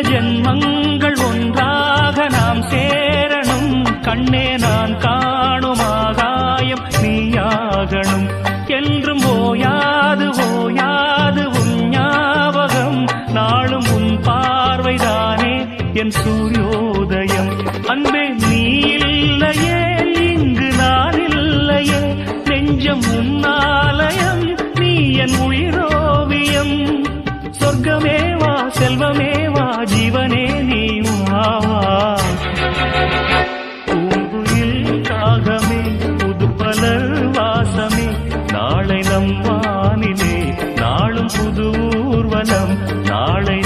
ஜென்மங்கள் ஒன்றாக நாம் சேரணும். கண்ணே நான் காணும் ஆகாயம் நீயாகணும். என்றும் ஓயாது ஓயாது உன் ஞாபகம். நாளும் உன் பார்வைதானே என் சூரியோதயம். அன்பே நீ இல்லையே இங்கு நான் இல்லையே. நெஞ்சம் உன்னாலயம் நீ என் உயிரோவியம். சொர்க்கமேவா செல்வமேவா ஜீவனே நீ வா. பூங்குயில் காகமே புதுப்பலர் வாசமே. நாளை நம் வானிலே நாளும் புது ஊர்வலம். நாளை